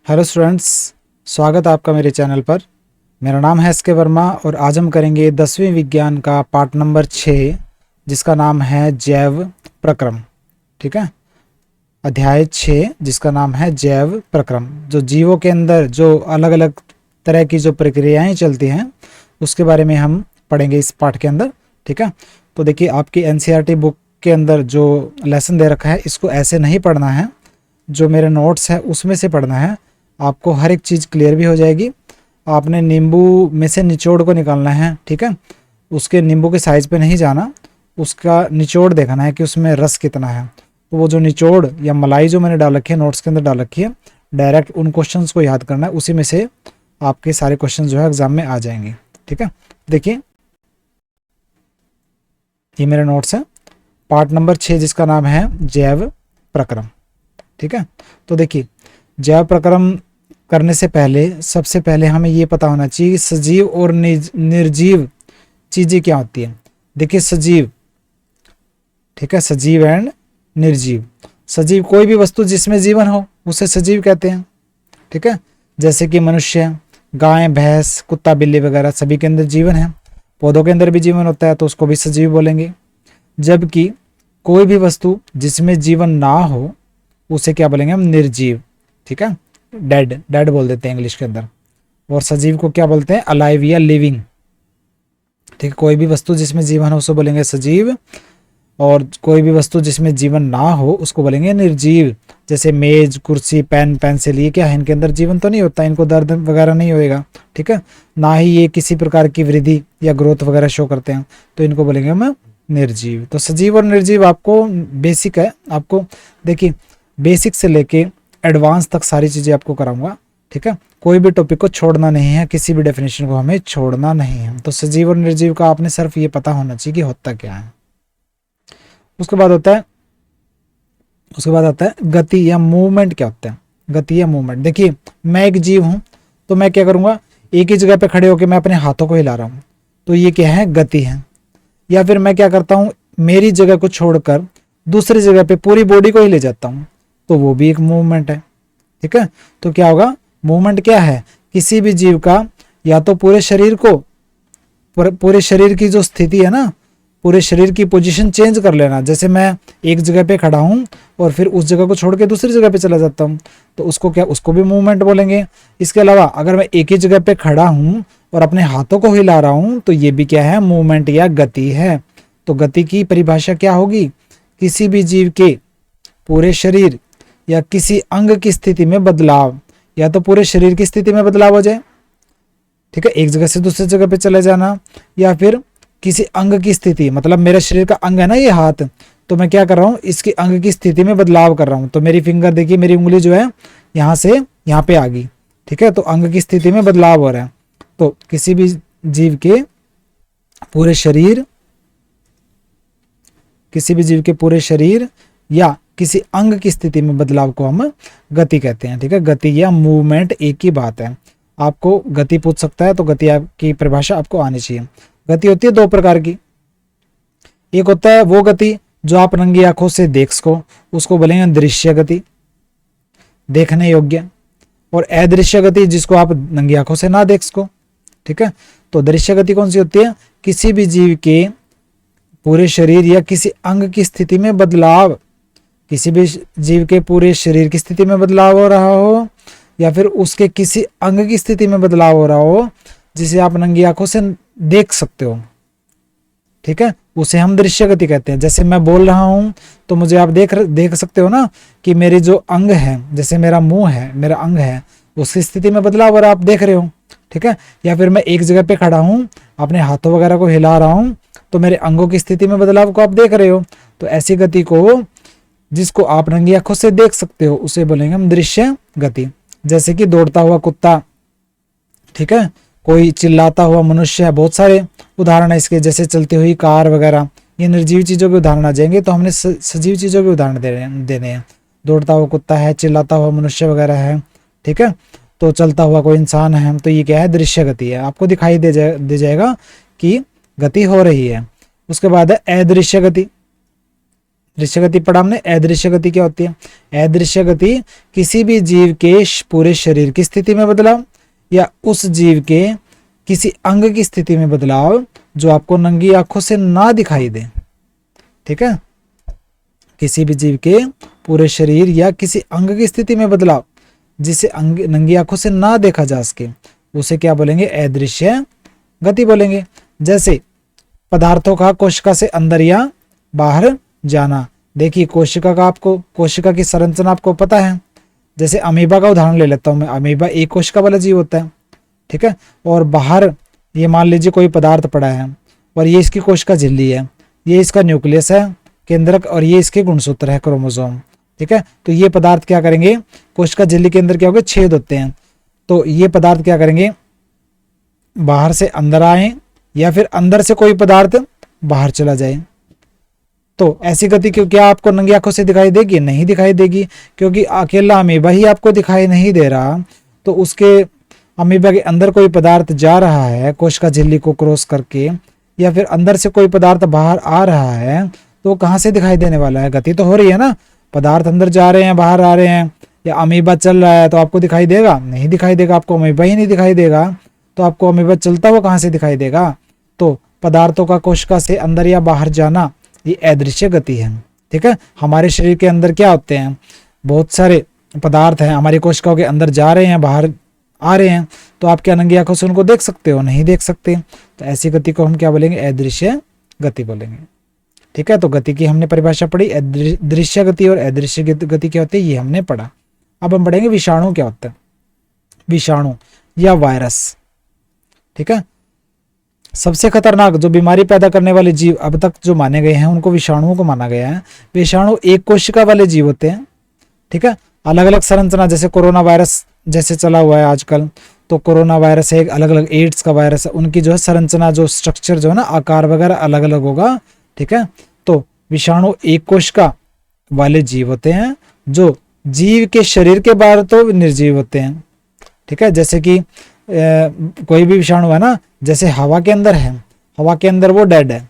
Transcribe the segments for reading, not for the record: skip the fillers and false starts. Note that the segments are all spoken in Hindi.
हेलो स्टूडेंट्स, स्वागत है आपका मेरे चैनल पर। मेरा नाम है एस के वर्मा और आज हम करेंगे 10वीं विज्ञान का पार्ट नंबर 6 जिसका नाम है जैव प्रक्रम। ठीक है, अध्याय 6 जिसका नाम है जैव प्रक्रम। जो जीवों के अंदर जो अलग अलग तरह की जो प्रक्रियाएं चलती हैं उसके बारे में हम पढ़ेंगे इस पाठ के अंदर। ठीक है, तो देखिए आपकी एनसीईआरटी बुक के अंदर जो लेसन दे रखा है इसको ऐसे नहीं पढ़ना है, जो मेरे नोट्स है उसमें से पढ़ना है। आपको हर एक चीज़ क्लियर भी हो जाएगी। आपने नींबू में से निचोड़ को निकालना है। ठीक है, उसके नींबू के साइज पे नहीं जाना, उसका निचोड़ देखना है कि उसमें रस कितना है। तो वो जो निचोड़ या मलाई जो मैंने डाल रखी है नोट्स के अंदर डाल रखी है, डायरेक्ट उन क्वेश्चंस को याद करना है, उसी में से आपके सारे क्वेश्चन जो है एग्जाम में आ जाएंगे। ठीक है, देखिए ये मेरे नोट्स हैं, पार्ट नंबर 6 जिसका नाम है जैव प्रक्रम। ठीक है, तो देखिए जैव प्रक्रम करने से पहले सबसे पहले हमें ये पता होना चाहिए कि सजीव और निर्जीव चीजें क्या होती हैं। देखिए सजीव, ठीक है, सजीव एंड निर्जीव। सजीव कोई भी वस्तु जिसमें जीवन हो उसे सजीव कहते हैं। ठीक है, जैसे कि मनुष्य, गाय, भैंस, कुत्ता, बिल्ली वगैरह सभी के अंदर जीवन है। पौधों के अंदर भी जीवन होता है तो उसको भी सजीव बोलेंगे। जबकि कोई भी वस्तु जिसमें जीवन ना हो उसे क्या बोलेंगे हम, निर्जीव। ठीक है, डेड, डेड बोल देते हैं इंग्लिश के अंदर। और सजीव को क्या बोलते हैं, अलाइव या लिविंग। ठीक है, कोई भी वस्तु जिसमें जीवन हो उसको बोलेंगे सजीव, और कोई भी वस्तु जिसमें जीवन ना हो उसको बोलेंगे निर्जीव। जैसे मेज, कुर्सी, पेन, पेंसिल, ये क्या है, इनके अंदर जीवन तो नहीं होता, इनको दर्द वगैरह नहीं होएगा। ठीक है, ना ही ये किसी प्रकार की वृद्धि या ग्रोथ वगैरह शो करते हैं, तो इनको बोलेंगे हम निर्जीव। तो सजीव और निर्जीव आपको बेसिक है। आपको देखिए बेसिक से लेके एडवांस तक सारी चीज़ें आपको कराऊंगा। ठीक है, कोई भी टॉपिक को छोड़ना नहीं है, किसी भी डेफिनेशन को हमें छोड़ना नहीं है। तो सजीव और निर्जीव का आपने सिर्फ ये पता होना चाहिए कि होता क्या है। उसके बाद होता है, उसके बाद आता है गति या मूवमेंट। क्या होता है गति या मूवमेंट? देखिए मैं एक जीव हूं तो मैं क्या करूंगा, एक ही जगह पे खड़े होकर मैं अपने हाथों को हिला रहा हूं, तो ये क्या है, गति है। या फिर मैं क्या करता हूं, मेरी जगह को छोड़कर दूसरी जगह पे पूरी बॉडी को ही ले जाता हूं, तो वो भी एक मूवमेंट है। ठीक है, तो क्या होगा, मूवमेंट क्या है, किसी भी जीव का या तो पूरे शरीर को, पूरे शरीर की जो स्थिति है ना, पूरे शरीर की पोजीशन चेंज कर लेना। जैसे मैं एक जगह पे खड़ा हूं और फिर उस जगह को छोड़ के दूसरी जगह पे चला जाता हूं, तो उसको क्या, उसको भी मूवमेंट बोलेंगे। इसके अलावा अगर मैं एक ही जगह पे खड़ा हूं और अपने हाथों को हिला रहा हूं तो ये भी क्या है, मूवमेंट या गति है। तो गति की परिभाषा क्या होगी, किसी भी जीव के पूरे शरीर या किसी अंग की स्थिति में बदलाव, या तो पूरे शरीर की स्थिति में बदलाव हो जाए, ठीक है, एक जगह से दूसरी जगह पे चले जाना, या फिर किसी अंग की स्थिति, मतलब मेरे शरीर का अंग है ना ये हाथ, तो मैं क्या कर रहा हूँ, इसके अंग की स्थिति में बदलाव कर रहा हूँ। तो मेरी फिंगर देखिए, मेरी उंगली जो है यहाँ से यहाँ पे आ गई। ठीक है, तो अंग की स्थिति में बदलाव हो रहा है। तो किसी भी जीव के पूरे शरीर, किसी भी जीव के पूरे शरीर या किसी अंग की स्थिति में बदलाव को हम गति कहते हैं। ठीक है, गति या मूवमेंट एक ही बात है। आपको गति पूछ सकता है तो गति की परिभाषा आपको आनी चाहिए। गति होती है दो प्रकार की, एक होता है वो गति जो आप नंगी आंखों से देख सको, उसको बोलेंगे दृश्य गति, देखने योग्य। और अदृश्य गति जिसको आप नंगी आंखों से ना देख सको। ठीक है, तो दृश्य गति कौन सी होती है, किसी भी जीव के पूरे शरीर या किसी अंग की स्थिति में बदलाव, किसी भी जीव के पूरे शरीर की स्थिति में बदलाव हो रहा हो, या फिर उसके किसी अंग की स्थिति में बदलाव हो रहा हो जिसे आप नंगी आंखों से देख सकते हो। ठीक है, उसे हम दृश्य गति कहते हैं। जैसे मैं बोल रहा हूं तो मुझे आप देख सकते हो ना कि मेरे जो अंग है, जैसे मेरा मुंह है, मेरा अंग है, उसकी स्थिति में बदलाव हो रहा है, आप देख रहे हो। ठीक है, या फिर मैं एक जगह पे खड़ा हूं, अपने हाथों वगैरह को हिला रहा हूं, तो मेरे अंगों की स्थिति में बदलाव को आप देख रहे हो। तो ऐसी गति को जिसको आप नंगी आंखों से देख सकते हो उसे बोलेंगे हम दृश्य गति। जैसे कि दौड़ता हुआ कुत्ता, ठीक है, कोई चिल्लाता हुआ मनुष्य है, बहुत सारे उदाहरण है इसके, जैसे चलती हुई कार वगैरह, ये निर्जीव चीजों के उदाहरण आ जाएंगे। तो हमने सजीव चीजों के उदाहरण देने हैं। दौड़ता हुआ कुत्ता है, चिल्लाता हुआ मनुष्य वगैरह है। ठीक है, तो चलता हुआ कोई इंसान है, तो ये क्या है, दृश्य गति है, आपको दिखाई दे जाएगा कि गति हो रही है। उसके बाद है अदृश्य गति। दृश्य गति पढ़ा हमने। अदृश्य गति क्या होती है? अदृश्य गति किसी भी जीव के पूरे शरीर की स्थिति में बदलाव या उस जीव के किसी अंग की स्थिति में बदलाव जो आपको नंगी आंखों से ना दिखाई दे। ठीक है, किसी भी जीव के पूरे शरीर या किसी अंग की स्थिति में बदलाव जिसे नंगी आंखों से ना देखा जा सके, उसे क्या बोलेंगे? अदृश्य गति बोलेंगे। जैसे पदार्थों का कोशिका से अंदर या बाहर जाना। देखिए कोशिका की संरचना आपको पता है। जैसे अमीबा का उदाहरण ले लेता हूं मैं। अमीबा एक कोशिका वाला जीव होता है, ठीक है। और बाहर ये मान लीजिए कोई पदार्थ पड़ा है और ये इसकी कोशिका झिल्ली है, ये इसका न्यूक्लियस है केंद्रक, और ये इसके गुणसूत्र है क्रोमोसोम। ठीक है, तो ये पदार्थ क्या करेंगे? कोशिका झिल्ली के अंदर क्या होगा? छेद होते हैं। तो ये पदार्थ क्या करेंगे? बाहर से अंदर आए या फिर अंदर से कोई पदार्थ बाहर चला जाए। तो ऐसी गति क्या आपको नंगी आंखों से दिखाई देगी? नहीं दिखाई देगी, क्योंकि अकेला अमीबा ही आपको दिखाई नहीं दे रहा। तो उसके अमीबा के अंदर कोई पदार्थ जा रहा है कोशिका झिल्ली को क्रॉस करके, या फिर अंदर से कोई पदार्थ बाहर आ रहा है, तो कहां से दिखाई देने वाला है? गति तो हो रही है ना, पदार्थ अंदर जा रहे हैं बाहर आ रहे हैं, या अमीबा चल रहा है तो आपको दिखाई देगा? नहीं दिखाई देगा, आपको अमीबा ही नहीं दिखाई देगा। तो आपको अमीबा चलता हुआ कहां से दिखाई देगा? तो पदार्थों का कोशिका से अंदर या बाहर जाना, ये अदृश्य गति है। ठीक है, हमारे शरीर के अंदर क्या होते हैं? बहुत सारे पदार्थ हैं हमारी कोशिकाओं के अंदर जा रहे हैं बाहर आ रहे हैं, तो आप क्या नंगी आंखों से उनको देख सकते हो? नहीं देख सकते। तो ऐसी गति को हम क्या बोलेंगे? अदृश्य गति बोलेंगे। ठीक है, तो गति की हमने परिभाषा पढ़ी। दृश्य गति और अदृश्य गति क्या होती है ये हमने पढ़ा। अब हम पढ़ेंगे विषाणु क्या होता है। विषाणु या वायरस, ठीक है, सबसे खतरनाक जो बीमारी पैदा करने वाले जीव अब तक जो माने गए हैं उनको विषाणुओं को माना गया है। विषाणु एक कोशिका वाले जीव होते हैं। ठीक है, अलग अलग संरचना, जैसे कोरोना वायरस जैसे चला हुआ है आजकल, तो कोरोना वायरस है एक, अलग अलग एड्स का वायरस है, उनकी जो है संरचना, जो स्ट्रक्चर जो है ना, आकार वगैरह अलग अलग होगा। ठीक है, तो विषाणु एक कोशिका वाले जीव होते हैं जो जीव के शरीर के बाहर तो निर्जीव होते हैं। ठीक है, जैसे कि कोई भी विषाणु है ना, जैसे हवा के अंदर है, हवा के अंदर वो डेड है,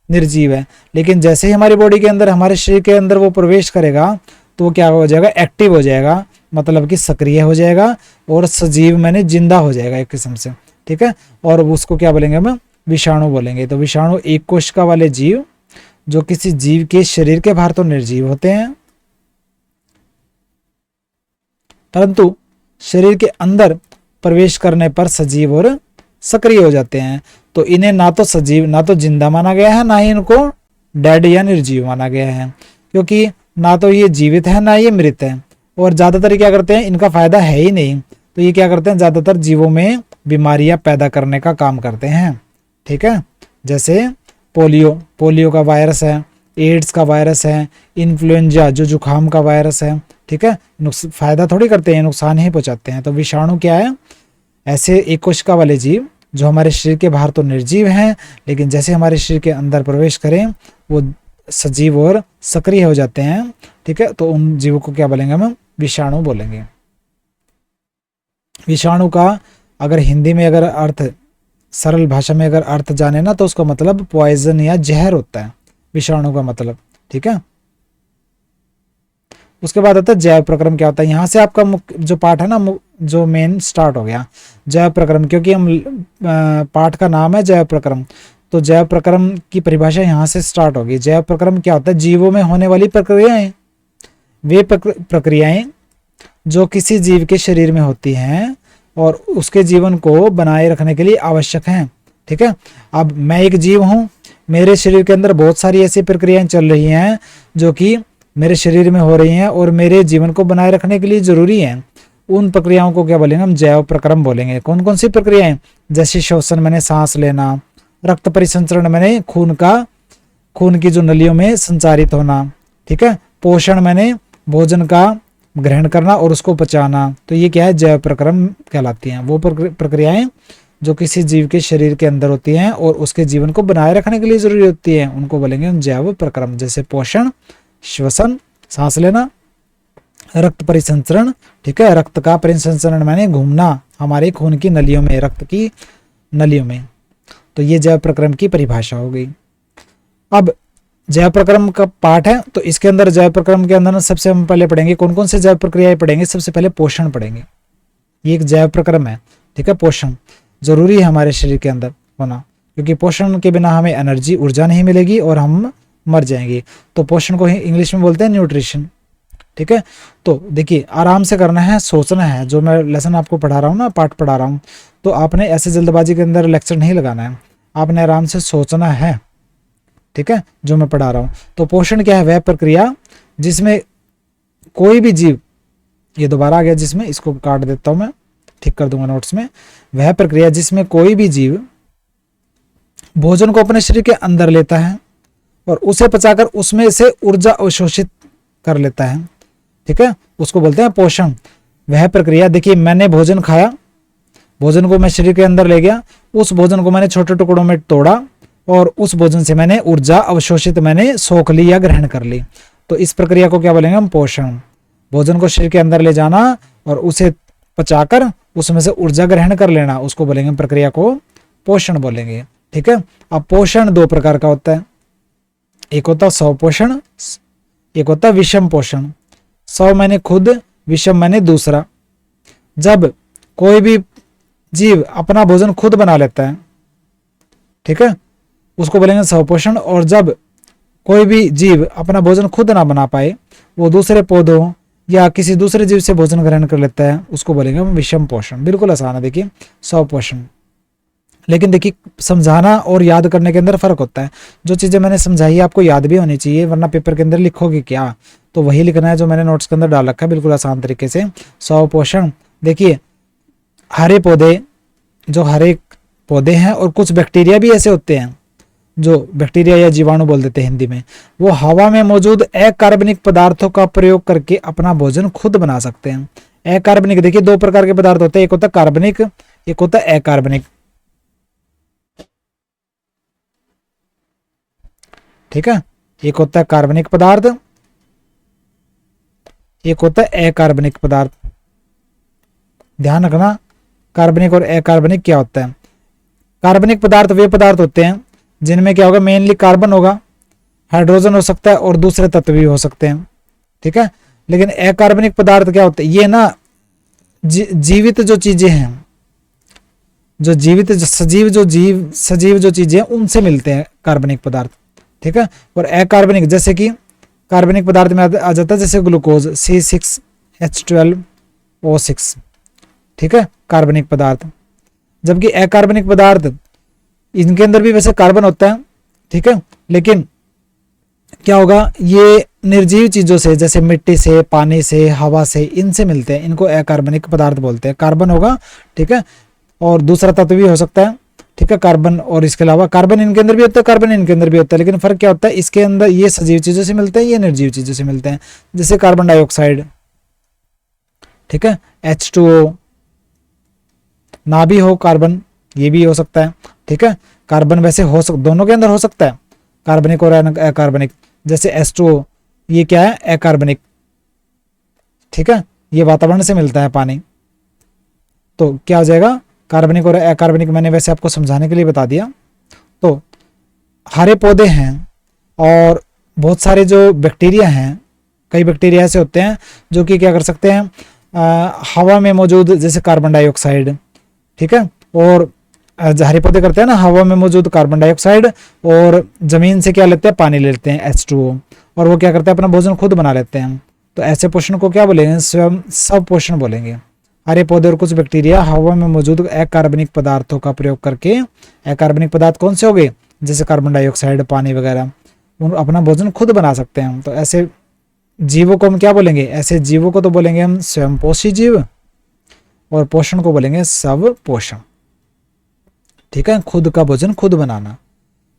निर्जीव है, लेकिन जैसे ही हमारी बॉडी के अंदर, हमारे शरीर के अंदर वो प्रवेश करेगा तो वो क्या हो जाएगा? एक्टिव हो जाएगा, मतलब कि सक्रिय हो जाएगा और सजीव माने जिंदा हो जाएगा एक किस्म से। ठीक है, और उसको क्या बोलेंगे? हम विषाणु बोलेंगे। तो विषाणु एक कोशिका वाले जीव जो किसी जीव के शरीर के बाहर तो निर्जीव होते हैं, परंतु शरीर के अंदर प्रवेश करने पर सजीव और सक्रिय हो जाते हैं। तो इन्हें ना तो सजीव, ना तो जिंदा माना गया है, ना ही इनको डेड या निर्जीव माना गया है, क्योंकि ना तो ये जीवित है ना ये मृत है। और ज्यादातर क्या करते हैं? इनका फायदा है ही नहीं, तो ये क्या करते हैं? ज्यादातर जीवों में बीमारियां पैदा करने का काम करते हैं। ठीक है, जैसे पोलियो का वायरस है, एड्स का वायरस है, इन्फ्लुएंजा जो जुकाम का वायरस है। ठीक है, फायदा थोड़ी करते हैं, नुकसान ही पहुंचाते हैं। तो विषाणु क्या है? ऐसे एक कोशिका वाले जीव जो हमारे शरीर के बाहर तो निर्जीव हैं, लेकिन जैसे हमारे शरीर के अंदर प्रवेश करें वो सजीव और सक्रिय हो जाते हैं। ठीक है, तो उन जीवों को क्या बोलेंगे? हम विषाणु बोलेंगे। विषाणु का अगर हिंदी में अगर अर्थ, सरल भाषा में अगर अर्थ जाने ना, तो उसका मतलब पॉइजन या जहर होता है विषाणु का मतलब। ठीक है, उसके बाद आता है जैव प्रक्रम क्या होता है। यहाँ से आपका जो पाठ है ना, जो मेन स्टार्ट हो गया जैव प्रक्रम, क्योंकि हम पाठ का नाम है जैव प्रक्रम, तो जैव प्रक्रम की परिभाषा यहाँ से स्टार्ट होगी। जैव प्रक्रम क्या होता है? जीवों में होने वाली प्रक्रियाएं, वे प्रक्रियाएं जो किसी जीव के शरीर में होती हैं और उसके जीवन को बनाए रखने के लिए आवश्यक हैं। ठीक है, अब मैं एक जीव हूँ, मेरे शरीर के अंदर बहुत सारी ऐसी प्रक्रियाएं चल रही हैं जो कि मेरे शरीर में हो रही हैं और मेरे जीवन को बनाए रखने के लिए जरूरी हैं। उन प्रक्रियाओं को क्या बोलेंगे? हम जैव प्रक्रम बोलेंगे। कौन कौन सी प्रक्रियाएं? जैसे श्वसन मैंने सांस लेना, रक्त परिसंचरण मैंने खून की जो नलियों में संचारित होना। ठीक है, पोषण मैंने भोजन का ग्रहण करना और उसको पचाना। तो ये क्या है? जैव प्रक्रम कहलाती हैं। वो प्रक्रियाएं जो किसी जीव के शरीर के अंदर होती हैं और उसके जीवन को बनाए रखने के लिए जरूरी होती है, उनको बोलेंगे हम जैव प्रक्रम। जैसे पोषण, श्वसन सांस लेना, रक्त परिसंचरण। ठीक है, रक्त का परिसंचरण माने घूमना हमारे खून की नलियों में, रक्त की नलियों में। तो ये जैव प्रक्रम की परिभाषा हो गई। अब जैव प्रक्रम का पार्ट है, तो इसके अंदर जैव प्रक्रम के अंदर सबसे हम पहले पढ़ेंगे कौन कौन से जैव प्रक्रियाएं पढ़ेंगे। सबसे पहले पोषण पढ़ेंगे, ये एक जैव प्रक्रम है, ठीक है। पोषण जरूरी है हमारे शरीर के अंदर होना, क्योंकि पोषण के बिना हमें एनर्जी ऊर्जा नहीं मिलेगी और हम मर जाएंगे। तो पोषण को ही इंग्लिश में बोलते हैं न्यूट्रिशन, ठीक है। तो देखिए आराम से करना है, सोचना है, जो मैं लेसन आपको पढ़ा रहा हूँ ना, पाठ पढ़ा रहा हूँ, तो आपने ऐसे जल्दबाजी के अंदर लेक्चर नहीं लगाना है, आपने आराम से सोचना है, ठीक है, जो मैं पढ़ा रहा हूँ। तो पोषण क्या है? वह प्रक्रिया जिसमें कोई भी जीव, ये दोबारा आ गया जिसमें, इसको काट देता हूं मैं, ठीक कर दूंगा नोट्स में। वह प्रक्रिया जिसमें कोई भी जीव भोजन को अपने शरीर के अंदर लेता है और उसे पचाकर उसमें से ऊर्जा अवशोषित कर लेता है, ठीक है, उसको बोलते हैं पोषण। वह प्रक्रिया, देखिए मैंने भोजन खाया, भोजन को मैं शरीर के अंदर ले गया, उस भोजन को मैंने छोटे टुकड़ों में तोड़ा और उस भोजन से मैंने ऊर्जा अवशोषित मैंने सोख ली या ग्रहण कर ली। तो इस प्रक्रिया को क्या बोलेंगे हम? पोषण। भोजन को शरीर के अंदर ले जाना और उसे पचाकर उसमें से ऊर्जा ग्रहण कर लेना, उसको बोलेंगे प्रक्रिया को पोषण बोलेंगे, ठीक है। अब पोषण दो प्रकार का होता है, एक होता है स्वपोषण, एक होता है विषम पोषण। स्व मैंने खुद, विषम मैंने दूसरा। जब कोई भी जीव अपना भोजन खुद बना लेता है, ठीक है, उसको बोलेंगे स्वपोषण। और जब कोई भी जीव अपना भोजन खुद ना बना पाए, वो दूसरे पौधों या किसी दूसरे जीव से भोजन ग्रहण कर लेता है, उसको बोलेंगे हम विषम पोषण। बिल्कुल आसान है, देखिए स्वपोषण। लेकिन देखिए समझाना और याद करने के अंदर फर्क होता है। जो चीजें मैंने समझाई आपको याद भी होनी चाहिए, वरना पेपर के अंदर लिखोगे क्या? तो वही लिखना है जो मैंने नोट्स के अंदर डाल रखा है, बिल्कुल आसान तरीके से। स्वपोषण, देखिए हरे पौधे, जो हरे पौधे हैं, और कुछ बैक्टीरिया भी ऐसे होते हैं, जो बैक्टीरिया या जीवाणु बोल देते हैं हिंदी में, वो हवा में मौजूद अकार्बनिक पदार्थों का प्रयोग करके अपना भोजन खुद बना सकते हैं। अकार्बनिक, देखिए दो प्रकार के पदार्थ होते हैं, एक होता है कार्बनिक, एक होता है अकार्बनिक, ठीक है। एक होता है कार्बनिक पदार्थ, एक होता है अकार्बनिक पदार्थ। ध्यान रखना कार्बनिक और अकार्बनिक क्या होता है। कार्बनिक पदार्थ वे पदार्थ होते हैं जिनमें क्या होगा? मेनली कार्बन होगा, हाइड्रोजन हो सकता है और दूसरे तत्व भी हो सकते हैं, ठीक है। लेकिन अकार्बनिक पदार्थ क्या होते हैं? ये ना जीवित जो चीजें हैं, जो जीवित सजीव जो चीजें हैं, उनसे मिलते हैं कार्बनिक पदार्थ, ठीक है। और अकार्बनिक, जैसे कि कार्बनिक पदार्थ में आ जाता है जैसे ग्लूकोज C6H12O6, ठीक है, कार्बनिक पदार्थ। जबकि अकार्बनिक पदार्थ, इनके अंदर भी वैसे कार्बन होता है, ठीक है, लेकिन क्या होगा? ये निर्जीव चीजों से, जैसे मिट्टी से, पानी से, हवा से, इनसे मिलते हैं, इनको अकार्बनिक पदार्थ बोलते हैं। कार्बन होगा, ठीक है, और दूसरा तत्व भी हो सकता है, ठीक है, कार्बन। और इसके अलावा कार्बन इनके अंदर भी होता है, कार्बन इनके अंदर भी होता है, लेकिन फर्क क्या होता है? इसके अंदर ये सजीव चीजों से मिलते हैं, ये निर्जीव चीजों से मिलते हैं, जैसे कार्बन डाइऑक्साइड, ठीक है, H2O ना भी हो कार्बन, ये भी हो सकता है, ठीक है। कार्बन वैसे दोनों के अंदर हो सकता है, कार्बनिक और अकार्बनिक। जैसे H2O, ये क्या है? अकार्बनिक, ठीक है, ये वातावरण से मिलता है पानी। तो क्या हो जाएगा? कार्बनिक और अकार्बनिक मैंने वैसे आपको समझाने के लिए बता दिया। तो हरे पौधे हैं और बहुत सारे जो बैक्टीरिया हैं, कई बैक्टीरिया ऐसे होते हैं जो कि क्या कर सकते हैं? हवा में मौजूद जैसे कार्बन डाइऑक्साइड, ठीक है, और हरे पौधे करते हैं ना, हवा में मौजूद कार्बन डाइऑक्साइड और जमीन से क्या लेते हैं? पानी ले लेते हैं H2O, और वो क्या करते हैं? अपना भोजन खुद बना लेते हैं। तो ऐसे पोषण को क्या बोलेंगे? स्वयं स्वपोषण बोलेंगे। हरे पौधे और कुछ बैक्टीरिया हवा में मौजूद अकार्बनिक पदार्थों का प्रयोग करके, अकार्बनिक पदार्थ कौन से हो गए? जैसे कार्बन डाइऑक्साइड, पानी वगैरह, अपना भोजन खुद बना सकते हैं। तो ऐसे जीवों को हम क्या बोलेंगे? ऐसे जीवों को तो बोलेंगे हम स्वयंपोषी जीव, और पोषण को बोलेंगे स्वपोषण, ठीक है, खुद का भोजन खुद बनाना।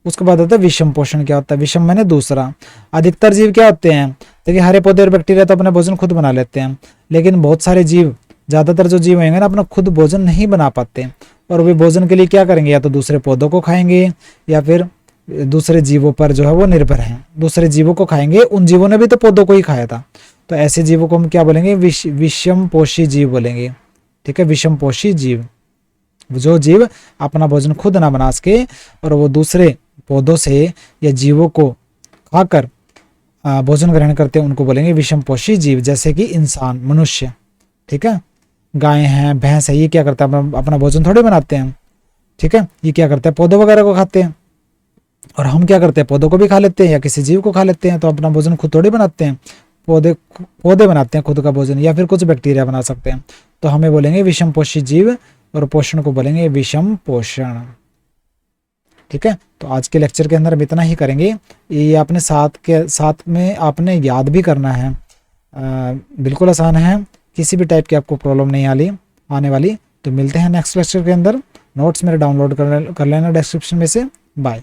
उसके बाद आता है विषम पोषण। क्या होता है? विषम मैंने दूसरा। अधिकतर जीव क्या होते हैं? देखिए हरे पौधे और बैक्टीरिया तो अपना भोजन खुद बना लेते हैं, लेकिन बहुत सारे जीव, ज्यादातर जो जीव होंगे ना, अपना खुद भोजन नहीं बना पाते, और वे भोजन के लिए क्या करेंगे? या तो दूसरे पौधों को खाएंगे या फिर दूसरे जीवों पर जो है वो निर्भर हैं, दूसरे जीवों को खाएंगे। उन जीवों ने भी तो पौधों को ही खाया था। तो ऐसे जीवों को हम क्या बोलेंगे? विषम पोषी जीव बोलेंगे, ठीक है, विषम पोषी जीव। जो जीव अपना भोजन खुद ना बना सके और वो दूसरे पौधों से या जीवों को खाकर भोजन ग्रहण करते हैं उनको बोलेंगे विषमपोषी जीव, जैसे कि इंसान, मनुष्य, ठीक है। गाय हैं, भैंस है, ये क्या करता है, अपना भोजन थोड़े बनाते हैं, ठीक है। ये क्या करते हैं, पौधों वगैरह को खाते हैं, और हम क्या करते हैं, पौधों को भी खा लेते हैं या किसी जीव को खा लेते हैं। तो अपना भोजन खुद थोड़ी बनाते हैं, पौधे पौधे बनाते हैं खुद का भोजन, या फिर कुछ बैक्टीरिया बना सकते हैं। तो हमें बोलेंगे विषमपोषी जीव, और पोषण को बोलेंगे विषम पोषण, ठीक है। तो आज के लेक्चर के अंदर हम इतना ही करेंगे। ये आपने साथ में आपने याद भी करना है, बिल्कुल आसान है, किसी भी टाइप की आपको प्रॉब्लम नहीं आने वाली। तो मिलते हैं नेक्स्ट लेक्चर के अंदर। नोट्स मेरे डाउनलोड कर लेना डिस्क्रिप्शन में से। बाय।